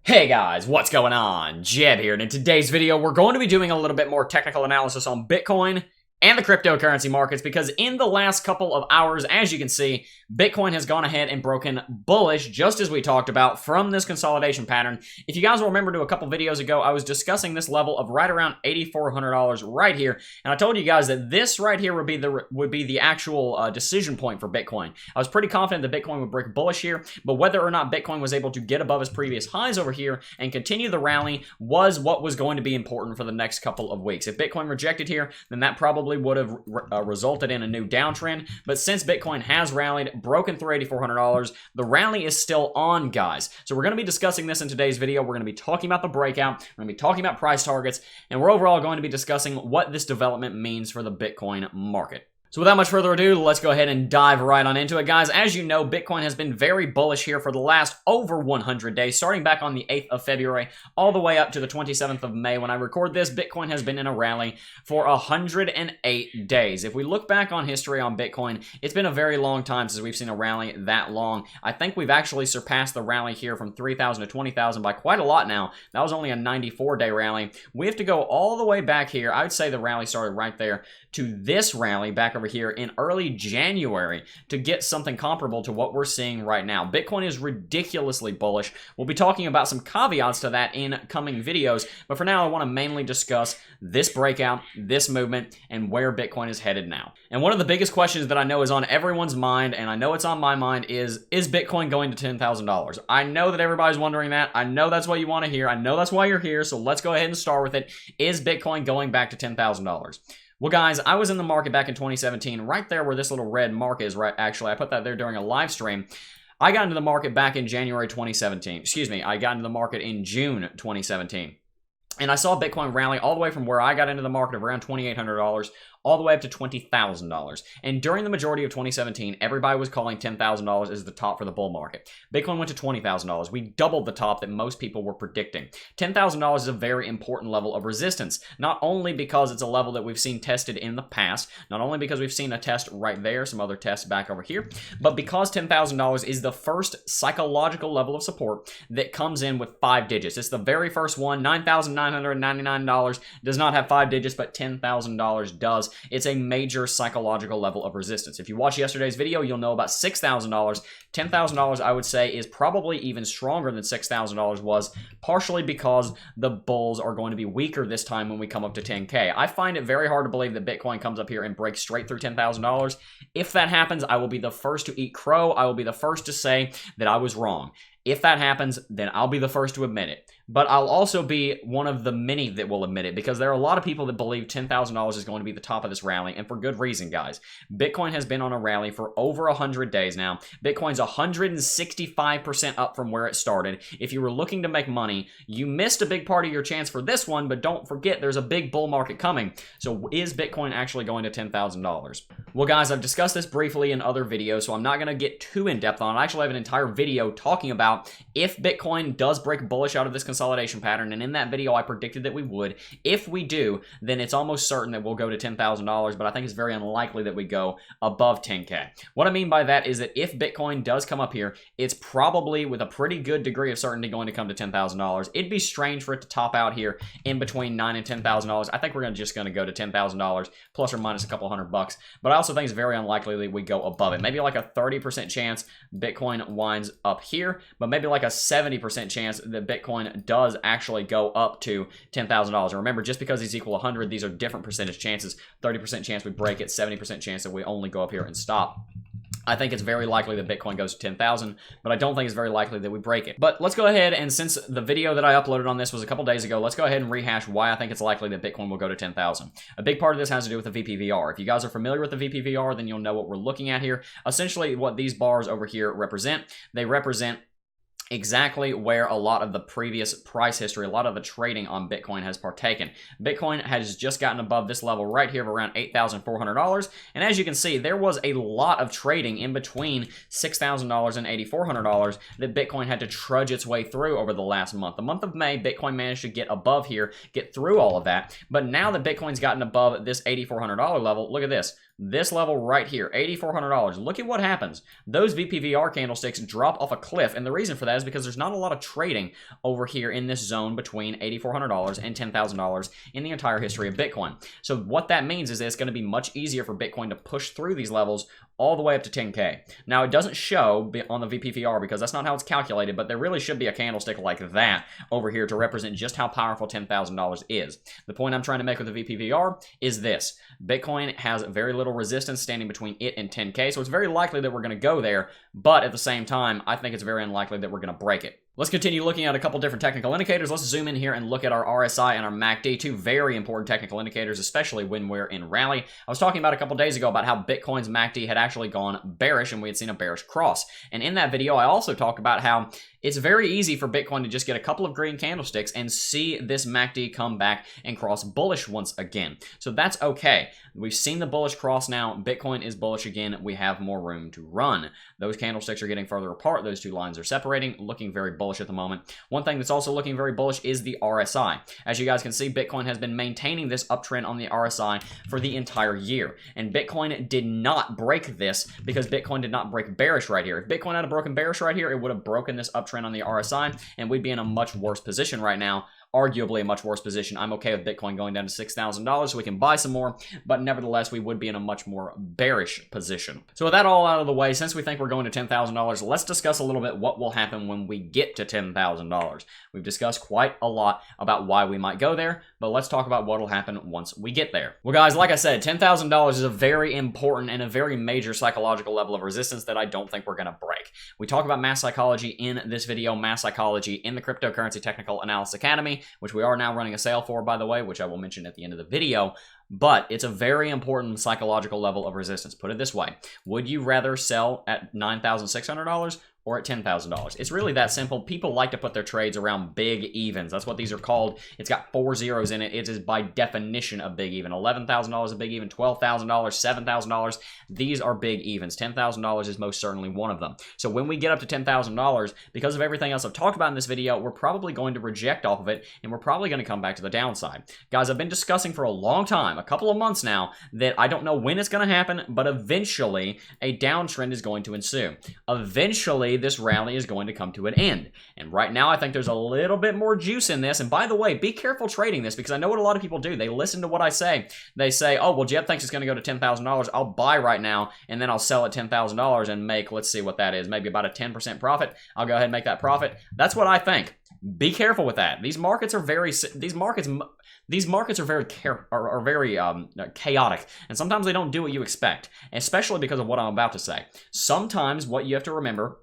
Hey guys, what's going on? Jeb here, and in today's video, we're going to be doing a little bit more technical analysis on Bitcoin and the cryptocurrency markets, because in the last couple of hours, as you can see, Bitcoin has gone ahead and broken bullish, just as we talked about, from this consolidation pattern. If you guys will remember to a couple videos ago, I was discussing this level of right around $8,400 right here, and I told you guys that this right here would be the actual decision point for Bitcoin. I was pretty confident that Bitcoin would break bullish here, but whether or not Bitcoin was able to get above its previous highs over here and continue the rally was what was going to be important for the next couple of weeks. If Bitcoin rejected here, then that probably would have resulted in a new downtrend. But since Bitcoin has rallied, broken through $8,400, the rally is still on, guys. So we're going to be discussing this in today's video. We're going to be talking about the breakout, we're going to be talking about price targets, and we're overall going to be discussing what this development means for the Bitcoin market. So without much further ado, let's go ahead and dive right on into it, guys. As you know, Bitcoin has been very bullish here for the last over 100 days, starting back on the 8th of February, all the way up to the 27th of May. When I record this, Bitcoin has been in a rally for 108 days. If we look back on history on Bitcoin, it's been a very long time since we've seen a rally that long. I think we've actually surpassed the rally here from 3,000 to 20,000 by quite a lot now. That was only a 94-day rally. We have to go all the way back here. I would say the rally started right there to this rally back over here in early January to get something comparable to what we're seeing right now. Bitcoin is ridiculously bullish. We'll be talking about some caveats to that in coming videos, but for now I want to mainly discuss this breakout, this movement, and where Bitcoin is headed now. And one of the biggest questions that I know is on everyone's mind, and I know it's on my mind, is Bitcoin going to $10,000? I know that everybody's wondering that. I know that's what you want to hear. I know that's why you're here, so let's go ahead and start with it. Is Bitcoin going back to $10,000? Well, guys, I was in the market back in 2017, right there where this little red mark is, right? Actually, I put that there during a live stream. I got into the market back in January 2017. Excuse me, I got into the market in June 2017. And I saw Bitcoin rally all the way from where I got into the market of around $2,800 all the way up to $20,000. And during the majority of 2017, everybody was calling $10,000 as the top for the bull market. Bitcoin went to $20,000. We doubled the top that most people were predicting. $10,000 is a very important level of resistance, not only because it's a level that we've seen tested in the past, not only because we've seen a test right there, some other tests back over here, but because $10,000 is the first psychological level of support that comes in with 5 digits. It's the very first one. $9,999 does not have 5 digits, but $10,000 does. It's a major psychological level of resistance. If you watch yesterday's video, you'll know about $6,000. $10,000, I would say, is probably even stronger than $6,000 was, partially because the bulls are going to be weaker this time when we come up to 10K. I find it very hard to believe that Bitcoin comes up here and breaks straight through $10,000. If that happens, I will be the first to eat crow. I will be the first to say that I was wrong. If that happens, then I'll be the first to admit it. But I'll also be one of the many that will admit it, because there are a lot of people that believe $10,000 is going to be the top of this rally, and for good reason, guys. Bitcoin has been on a rally for over 100 days now. Bitcoin's 165% up from where it started. If you were looking to make money, you missed a big part of your chance for this one, but don't forget there's a big bull market coming. So is Bitcoin actually going to $10,000? Well, guys, I've discussed this briefly in other videos, so I'm not going to get too in-depth on it. I actually have an entire video talking about if Bitcoin does break bullish out of this consolidation pattern, and in that video I predicted that we would. If we do, then it's almost certain that we'll go to $10,000, but I think it's very unlikely that we go above 10K. What I mean by that is that if Bitcoin does come up here, it's probably with a pretty good degree of certainty going to come to $10,000. It'd be strange for it to top out here in between $9,000 and $10,000. I think we're just going to go to $10,000 plus or minus a couple $100, but I also think it's very unlikely that we go above it. Maybe like a 30% chance Bitcoin winds up here, but maybe like a 70% chance that Bitcoin does actually go up to $10,000. And remember, just because these equal 100, these are different percentage chances. 30% chance we break it, 70% chance that we only go up here and stop. I think it's very likely that Bitcoin goes to 10,000, but I don't think it's very likely that we break it. But let's go ahead, and since the video that I uploaded on this was a couple days ago, let's go ahead and rehash why I think it's likely that Bitcoin will go to 10,000. A big part of this has to do with the VPVR. If you guys are familiar with the VPVR, then you'll know what we're looking at here. Essentially, what these bars over here represent, they represent exactly where a lot of the previous price history, a lot of the trading on Bitcoin has partaken. Bitcoin has just gotten above this level right here of around $8,400, and as you can see, there was a lot of trading in between $6,000 and $8,400 that Bitcoin had to trudge its way through over the last month. The month of May, Bitcoin managed to get above here, get through all of that, but now that Bitcoin's gotten above this $8,400 level, look at this. this level right here, $8,400. Look at what happens. Those VPVR candlesticks drop off a cliff, and the reason for that is because there's not a lot of trading over here in this zone between $8,400 and $10,000 in the entire history of Bitcoin. So what that means is that it's going to be much easier for Bitcoin to push through these levels all the way up to 10K. Now, it doesn't show on the VPVR because that's not how it's calculated, but there really should be a candlestick like that over here to represent just how powerful $10,000 is. The point I'm trying to make with the VPVR is this. Bitcoin has very little resistance standing between it and 10K, so it's very likely that we're going to go there, but at the same time, I think it's very unlikely that we're going to break it. Let's continue looking at a couple different technical indicators. Let's zoom in here and look at our RSI and our MACD, two very important technical indicators, especially when we're in rally. I was talking about a couple days ago about how Bitcoin's MACD had actually gone bearish and we had seen a bearish cross. And in that video, I also talked about how it's very easy for Bitcoin to just get a couple of green candlesticks and see this MACD come back and cross bullish once again. So that's okay. We've seen the bullish cross now. Bitcoin is bullish again. We have more room to run. Those candlesticks are getting further apart. Those two lines are separating, looking very bullish at the moment. One thing that's also looking very bullish is the RSI. As you guys can see, Bitcoin has been maintaining this uptrend on the RSI for the entire year. And Bitcoin did not break this because Bitcoin did not break bearish right here. If Bitcoin had broken bearish right here, it would have broken this uptrend on the RSI, and we'd be in a much worse position right now. Arguably a much worse position. I'm okay with Bitcoin going down to $6,000 so we can buy some more, but nevertheless, we would be in a much more bearish position. So with that all out of the way, since we think we're going to $10,000, let's discuss a little bit what will happen when we get to $10,000. We've discussed quite a lot about why we might go there, but let's talk about what will happen once we get there. Well, guys, like I said, $10,000 is a very important and a very major psychological level of resistance that I don't think we're going to break. We talk about mass psychology in this video, mass psychology in the Cryptocurrency Technical Analysis Academy, which we are now running a sale for, by the way, which I will mention at the end of the video. But it's a very important psychological level of resistance. Put it this way. Would you rather sell at $9,600 or at $10,000? It's really that simple. People like to put their trades around big evens. That's what these are called. It's got 4 zeros in it. It is by definition a big even. $11,000 a big even, $12,000, $7,000. These are big evens. $10,000 is most certainly one of them. So when we get up to $10,000, because of everything else I've talked about in this video, we're probably going to reject off of it, and we're probably going to come back to the downside. Guys, I've been discussing for a long time, a couple of months now, that I don't know when it's going to happen, but eventually a downtrend is going to ensue. Eventually, this rally is going to come to an end. And right now, I think there's a little bit more juice in this. And by the way, be careful trading this, because I know what a lot of people do. They listen to what I say. They say, oh, well, Jeb thinks it's going to go to $10,000. I'll buy right now, and then I'll sell at $10,000 and make, let's see what that is, maybe about a 10% profit. I'll go ahead and make that profit. That's what I think. Be careful with that. These markets are very chaotic, and sometimes they don't do what you expect, especially because of what I'm about to say. Sometimes what you have to remember,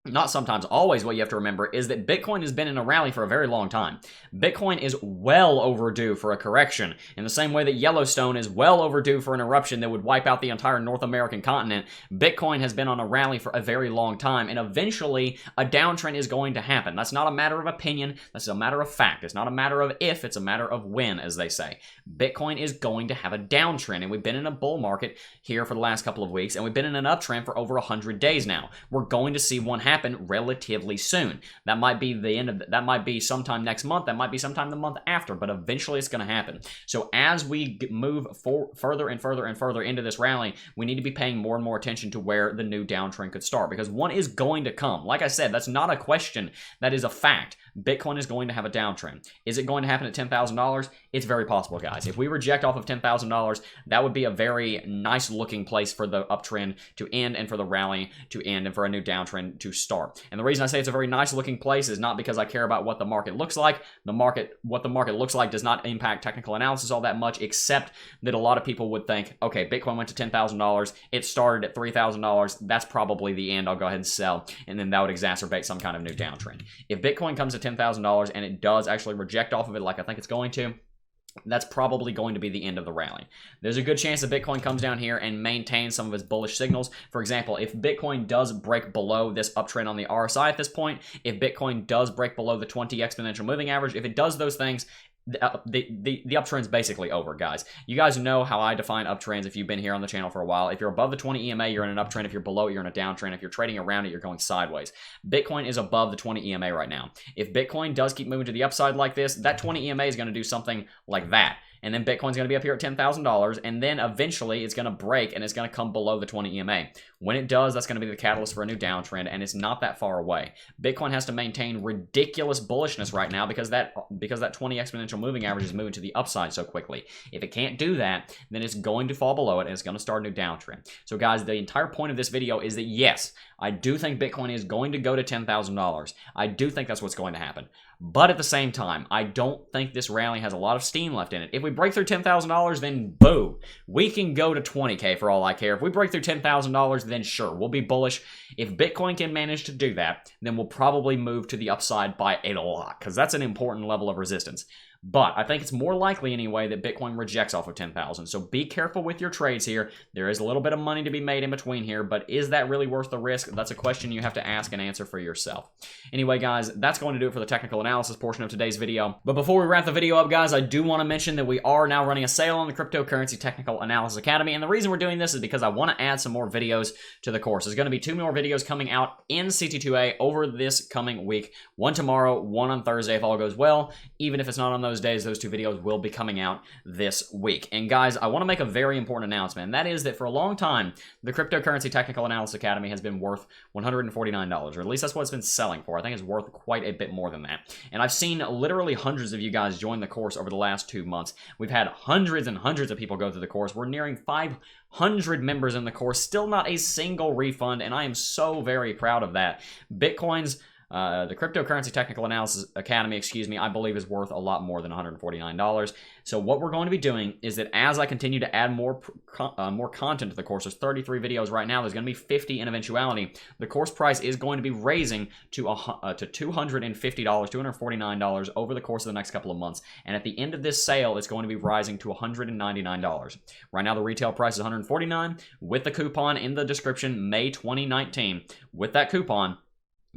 not sometimes, always what you have to remember is that Bitcoin has been in a rally for a very long time. Bitcoin is well overdue for a correction, in the same way that Yellowstone is well overdue for an eruption that would wipe out the entire North American continent. Bitcoin has been on a rally for a very long time, and eventually a downtrend is going to happen. That's not a matter of opinion, that's a matter of fact. It's not a matter of if, it's a matter of when, as they say. Bitcoin is going to have a downtrend, and we've been in a bull market here for the last couple of weeks, and we've been in an uptrend for over 100 days now. We're going to see one happen relatively soon. That might be the end of that might be sometime next month, that might be sometime the month after, but eventually it's going to happen. So as we move further and further and further into this rally, we need to be paying more and more attention to where the new downtrend could start, because one is going to come. Like I said, that's not a question, that is a fact. Bitcoin is going to have a downtrend. Is it going to happen at $10,000? It's very possible, guys. If we reject off of $10,000, that would be a very nice looking place for the uptrend to end and for the rally to end and for a new downtrend to start. And the reason I say it's a very nice looking place is not because I care about what the market looks like. What the market looks like does not impact technical analysis all that much, except that a lot of people would think, okay, Bitcoin went to $10,000. It started at $3,000. That's probably the end. I'll go ahead and sell. And then that would exacerbate some kind of new downtrend. If Bitcoin comes to $10,000 and it does actually reject off of it like I think it's going to, that's probably going to be the end of the rally. There's a good chance that Bitcoin comes down here and maintains some of its bullish signals. For example, if Bitcoin does break below this uptrend on the RSI at this point, if Bitcoin does break below the 20 exponential moving average, if it does those things, the uptrend's basically over, guys. You guys know how I define uptrends if you've been here on the channel for a while. If you're above the 20 EMA, you're in an uptrend. If you're below it, you're in a downtrend. If you're trading around it, you're going sideways. Bitcoin is above the 20 EMA right now. If Bitcoin does keep moving to the upside like this, that 20 EMA is going to do something like that. and then Bitcoin's going to be up here at $10,000, and then eventually it's going to break and it's going to come below the 20 EMA. When it does, that's going to be the catalyst for a new downtrend, and it's not that far away. Bitcoin has to maintain ridiculous bullishness right now because that 20 exponential moving average is moving to the upside so quickly. If it can't do that, then it's going to fall below it and it's going to start a new downtrend. So guys, the entire point of this video is that yes, I do think Bitcoin is going to go to $10,000. I do think that's what's going to happen. But at the same time, I don't think this rally has a lot of steam left in it. If we break through $10,000, then boo. We can go to 20K for all I care. If we break through $10,000, then sure, we'll be bullish. If Bitcoin can manage to do that, then we'll probably move to the upside by a lot, because that's an important level of resistance. But I think it's more likely anyway that Bitcoin rejects off of 10,000. So be careful with your trades here. There is a little bit of money to be made in between here, but is that really worth the risk? That's a question you have to ask and answer for yourself. Anyway, guys, that's going to do it for the technical analysis portion of today's video. But before we wrap the video up, guys, I do want to mention that we are now running a sale on the Cryptocurrency Technical Analysis Academy. And the reason we're doing this is because I want to add some more videos to the course. There's going to be 2 more videos coming out in CT2A over this coming week. One tomorrow, one on Thursday if all goes well. Even if it's not on those days, those 2 videos will be coming out this week. And guys, I want to make a very important announcement, and that is that for a long time, the Cryptocurrency Technical Analysis Academy has been worth $149, or at least that's what it's been selling for. I think it's worth quite a bit more than that. And I've seen literally hundreds of you guys join the course over the last 2 months. We've had hundreds and hundreds of people go through the course. We're nearing 500 members in the course, still not a single refund, and I am so very proud of that. The Cryptocurrency Technical Analysis Academy, I believe is worth a lot more than $149. So what we're going to be doing is that as I continue to add more content to the course, there's 33 videos right now, there's going to be 50 in eventuality. The course price is going to be raising to $250, $249 over the course of the next couple of months. And at the end of this sale, it's going to be rising to $199. Right now, the retail price is $149. With the coupon in the description, May 2019, with that coupon,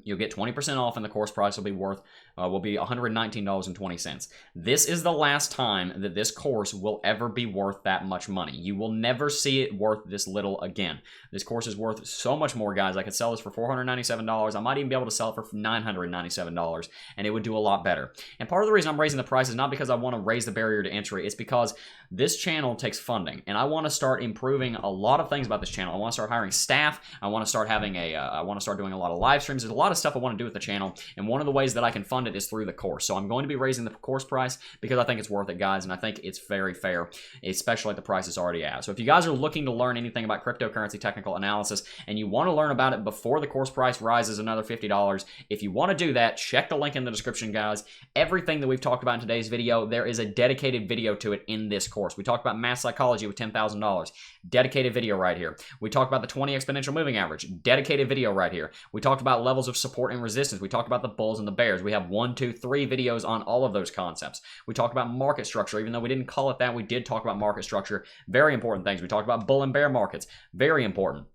you'll get 20% off, and the course price will be $119.20. This is the last time that this course will ever be worth that much money. You will never see it worth this little again. This course is worth so much more, guys. I could sell this for $497. I might even be able to sell it for $997, and it would do a lot better. And part of the reason I'm raising the price is not because I want to raise the barrier to entry. It's because this channel takes funding, and I want to start improving a lot of things about this channel. I want to start hiring staff. I want to start having I want to start doing a lot of live streams. There's a lot of stuff I want to do with the channel, and one of the ways that I can fund it is through the course. So I'm going to be raising the course price because I think it's worth it, guys, and I think it's very fair, especially at the price it's already at. So if you guys are looking to learn anything about cryptocurrency technical analysis and you want to learn about it before the course price rises another $50, if you want to do that, check the link in the description, guys. Everything that we've talked about in today's video, there is a dedicated video to it in this course. We talked about math psychology with $10,000. Dedicated video right here. We talked about the 20 exponential moving average. Dedicated video right here. We talked about levels of support and resistance. We talked about the bulls and the bears. We have 1, 2, 3 videos on all of those concepts. We talked about market structure. Even though we didn't call it that, we did talk about market structure. Very important things. We talked about bull and bear markets. Very important.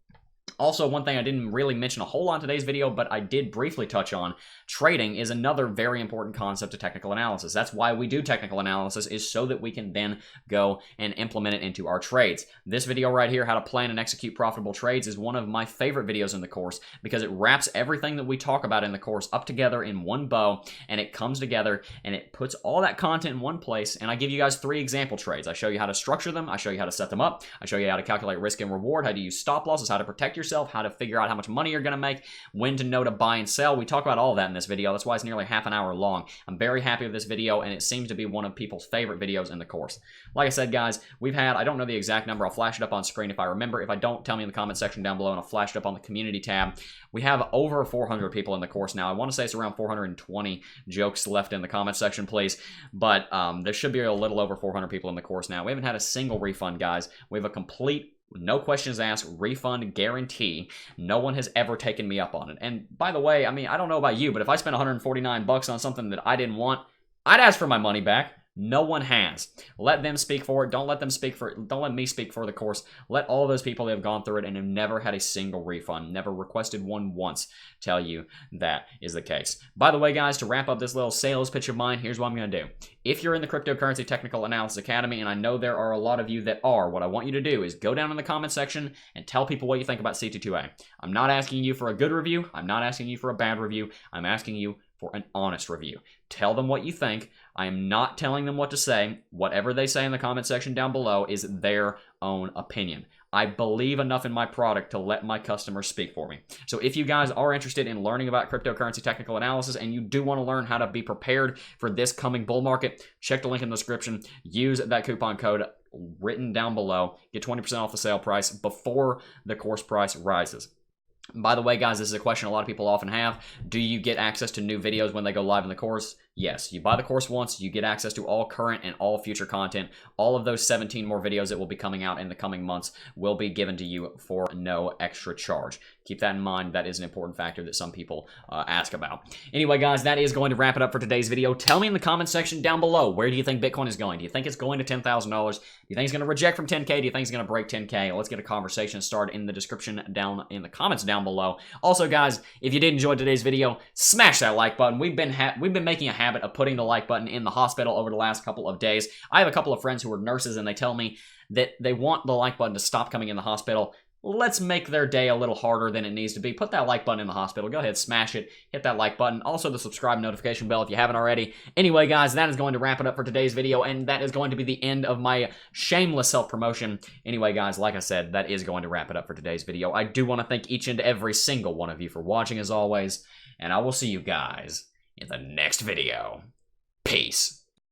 Also, one thing I didn't really mention a whole lot in today's video, but I did briefly touch on, trading is another very important concept of technical analysis. That's why we do technical analysis, is so that we can then go and implement it into our trades. This video right here, how to plan and execute profitable trades, is one of my favorite videos in the course because it wraps everything that we talk about in the course up together in one bow, and it comes together and it puts all that content in one place, and I give you guys 3 example trades. I show you how to structure them, I show you how to set them up, I show you how to calculate risk and reward, how to use stop losses, how to protect yourself, how to figure out how much money you're going to make, when to know to buy and sell. We talk about all of that in this video. That's why it's nearly half an hour long. I'm very happy with this video, and it seems to be one of people's favorite videos in the course. Like I said, guys, we've had, I don't know the exact number. I'll flash it up on screen if I remember. If I don't, tell me in the comment section down below, and I'll flash it up on the community tab. We have over 400 people in the course now. I want to say it's around 420 jokes left in the comment section, please. But there should be a little over 400 people in the course now. We haven't had a single refund, guys. We have a complete, no questions asked, refund guarantee. No one has ever taken me up on it. And by the way, I mean, I don't know about you, but if I spent 149 bucks on something that I didn't want, I'd ask for my money back. No one has. Let them speak for it. Don't let me speak for the course. Let all those people that have gone through it and have never had a single refund, never requested one once, tell you that is the case. By the way, guys, to wrap up this little sales pitch of mine, here's what I'm going to do. If you're in the Cryptocurrency Technical Analysis Academy, and I know there are a lot of you that are, what I want you to do is go down in the comment section and tell people what you think about C22A. I'm not asking you for a good review. I'm not asking you for a bad review. I'm asking you for an honest review. Tell them what you think. I am not telling them what to say. Whatever they say in the comment section down below is their own opinion. I believe enough in my product to let my customers speak for me. So if you guys are interested in learning about cryptocurrency technical analysis and you do want to learn how to be prepared for this coming bull market, check the link in the description. Use that coupon code written down below. Get 20% off the sale price before the course price rises. By the way, guys, this is a question a lot of people often have. Do you get access to new videos when they go live in the course? Yes. You buy the course once, you get access to all current and all future content. All of those 17 more videos that will be coming out in the coming months will be given to you for no extra charge. Keep that in mind. That is an important factor that some people ask about. Anyway, guys, that is going to wrap it up for today's video. Tell me in the comment section down below, where do you think Bitcoin is going? Do you think it's going to $10,000? Do you think it's going to reject from 10K? Do you think it's going to break 10K? Let's get a conversation started in the description down in the comments down below. Also, guys, if you did enjoy today's video, smash that like button. We've been making a habit of putting the like button in the hospital over the last couple of days. I have a couple of friends who are nurses, and they tell me that they want the like button to stop coming in the hospital. Let's make their day a little harder than it needs to be. Put that like button in the hospital. Go ahead, smash it. Hit that like button. Also, the subscribe notification bell if you haven't already. Anyway, guys, that is going to wrap it up for today's video, and that is going to be the end of my shameless self-promotion. Anyway, guys, like I said, that is going to wrap it up for today's video. I do want to thank each and every single one of you for watching, as always, and I will see you guys in the next video. Peace.